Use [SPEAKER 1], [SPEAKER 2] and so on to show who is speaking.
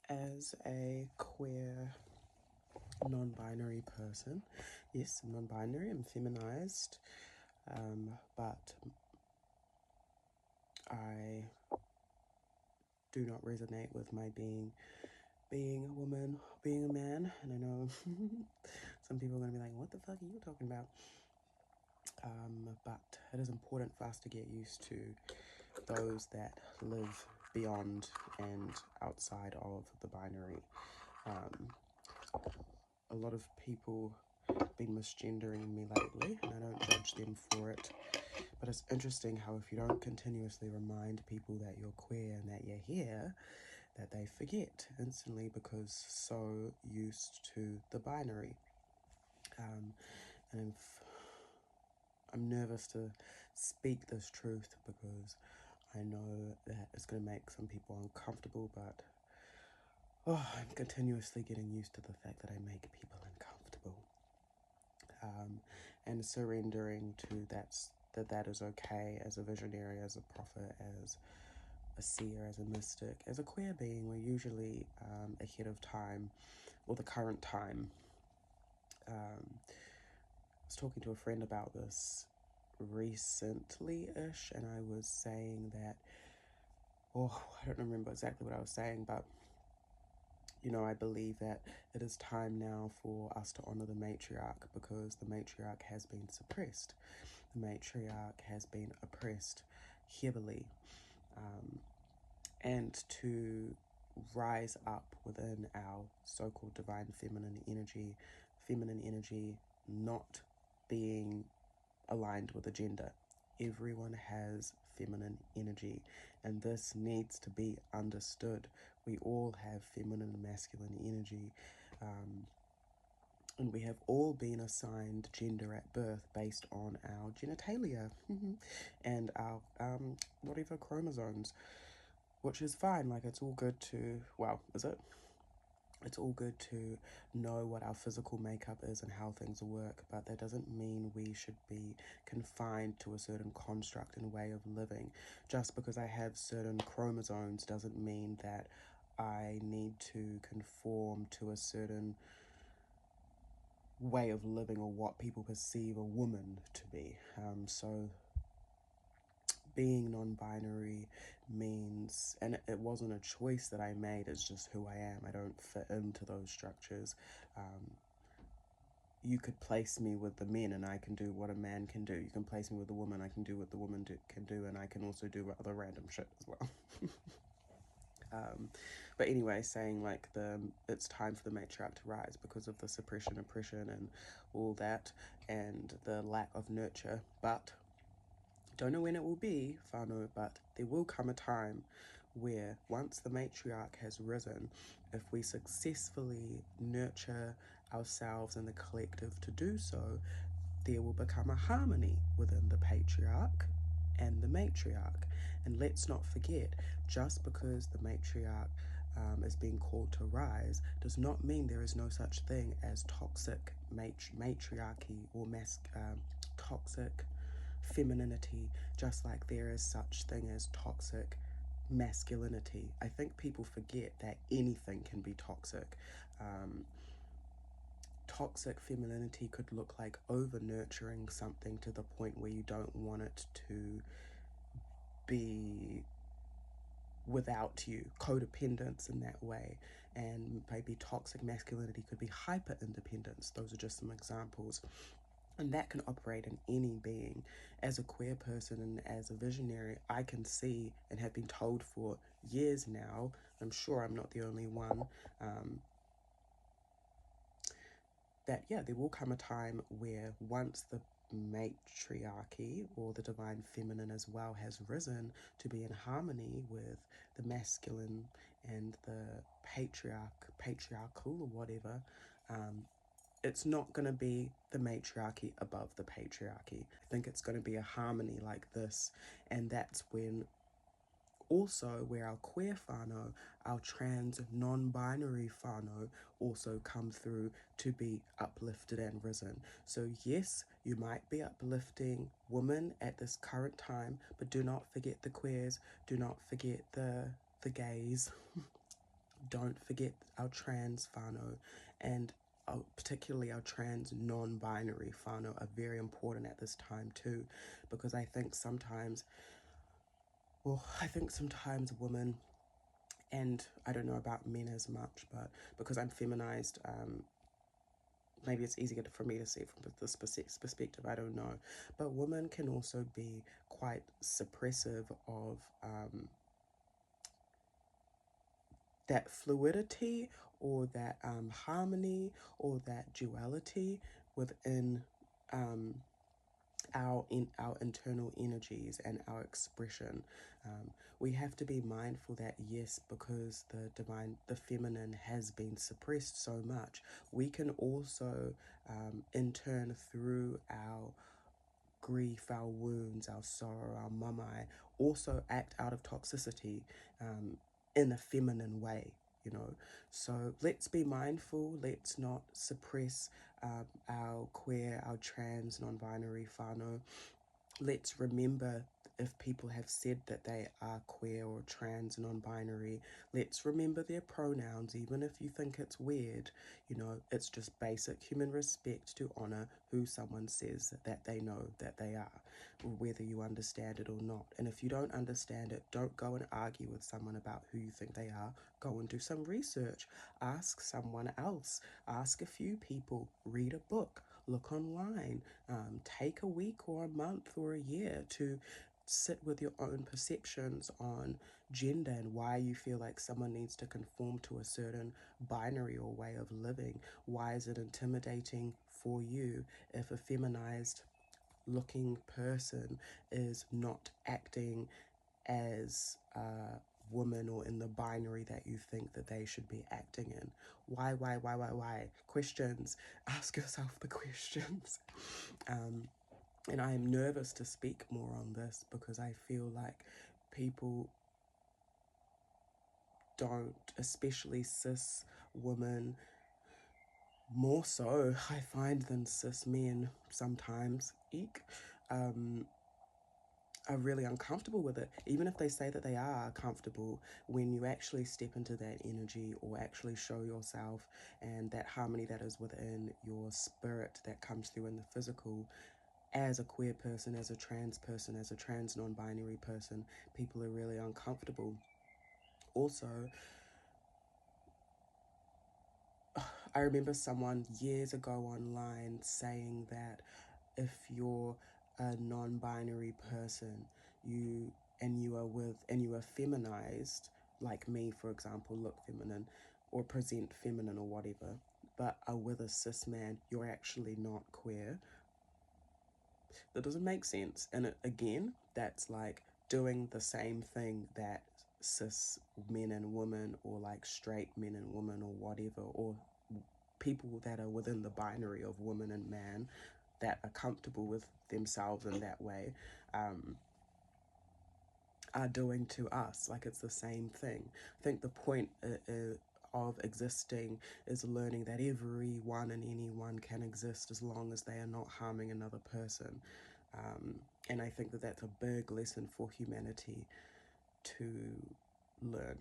[SPEAKER 1] As a queer non-binary person, yes, I'm non-binary, I'm feminized, but I do not resonate with my being a woman, being a man. And I know some people are going to be like, what the fuck are you talking about? But it is important for us to get used to those that live beyond and outside of the binary. A lot of people have been misgendering me lately, and I don't judge them for it. But it's interesting how if you don't continuously remind people that you're queer and that you're here, that they forget instantly because so used to the binary. And I'm nervous to speak this truth because I know that it's going to make some people uncomfortable, but I'm continuously getting used to the fact that I make people uncomfortable. And surrendering to that is okay as a visionary, as a prophet, as a seer, as a mystic, as a queer being. We're usually ahead of time, or the current time. I was talking to a friend about this recently-ish, and I was saying that, I don't remember exactly what I was saying, but I believe that it is time now for us to honor the matriarch, because the matriarch has been suppressed. The matriarch has been oppressed heavily, and to rise up within our so-called divine feminine energy not being aligned with a gender. Everyone has feminine energy, and this needs to be understood. We all have feminine and masculine energy, and we have all been assigned gender at birth based on our genitalia and our whatever chromosomes, which is fine. Like, it's all good to, well, is it? It's all good to know what our physical makeup is and how things work, but that doesn't mean we should be confined to a certain construct and way of living. Just because I have certain chromosomes doesn't mean that I need to conform to a certain way of living or what people perceive a woman to be. So being non-binary means, and it wasn't a choice that I made, it's just who I am. I don't fit into those structures. You could place me with the men and I can do what a man can do. You can place me with a woman, I can do what the woman can do, and I can also do other random shit as well. But anyway, saying like it's time for the matriarch to rise because of the suppression, oppression, and all that, and the lack of nurture. But don't know when it will be, whānau, but there will come a time where once the matriarch has risen, if we successfully nurture ourselves and the collective to do so, there will become a harmony within the patriarch and the matriarch. And let's not forget, just because the matriarch is being called to rise does not mean there is no such thing as toxic matriarchy or toxic femininity, just like there is such thing as toxic masculinity. I think people forget that anything can be toxic. Toxic femininity could look like over nurturing something to the point where you don't want it to be without you, codependence in that way. And maybe toxic masculinity could be hyper independence. Those are just some examples. And that can operate in any being. As a queer person and as a visionary, I can see and have been told for years now, I'm sure I'm not the only one, that there will come a time where once the matriarchy or the divine feminine as well has risen to be in harmony with the masculine and the patriarchal or whatever, it's not going to be the matriarchy above the patriarchy. I think it's going to be a harmony like this, and that's when also where our queer whānau, our trans non-binary whānau also come through to be uplifted and risen. So yes, you might be uplifting women at this current time, but do not forget the queers, do not forget the gays, don't forget our trans whānau, and particularly our trans non-binary whānau are very important at this time too, because I think sometimes women, and I don't know about men as much, but because I'm feminized, maybe it's easier for me to see it from this perspective, I don't know. But women can also be quite suppressive of that fluidity, or that harmony, or that duality within our internal energies and our expression. We have to be mindful that, yes, because the feminine has been suppressed so much, we can also in turn, through our grief, our wounds, our sorrow, our mamai, also act out of toxicity in a feminine way, you know. So let's be mindful, let's not suppress our queer, our trans, non-binary whānau. Let's remember, if people have said that they are queer or trans, non-binary, let's remember their pronouns, even if you think it's weird. You know, it's just basic human respect to honor who someone says that they know that they are, whether you understand it or not. And if you don't understand it, don't go and argue with someone about who you think they are. Go and do some research. Ask someone else. Ask a few people. Read a book. Look online. Take a week or a month or a year to sit with your own perceptions on gender and why you feel like someone needs to conform to a certain binary or way of living. Why is it intimidating for you if a feminized looking person is not acting as a woman or in the binary that you think that they should be acting in? Why? Questions. Ask yourself the questions. And I am nervous to speak more on this because I feel like people don't, especially cis women, more so I find than cis men sometimes, are really uncomfortable with it. Even if they say that they are comfortable, when you actually step into that energy or actually show yourself and that harmony that is within your spirit that comes through in the physical, as a queer person, as a trans person, as a trans non-binary person, people are really uncomfortable. Also, I remember someone years ago online saying that if you're a non-binary person, you are feminized, like me, for example, look feminine or present feminine or whatever, but are with a cis man, you're actually not queer. That doesn't make sense. And again, that's like doing the same thing that cis men and women, or like straight men and women, or whatever, or people that are within the binary of woman and man that are comfortable with themselves in that way, are doing to us. Like, it's the same thing. I think the point of existing is learning that everyone and anyone can exist as long as they are not harming another person. And I think that that's a big lesson for humanity to learn.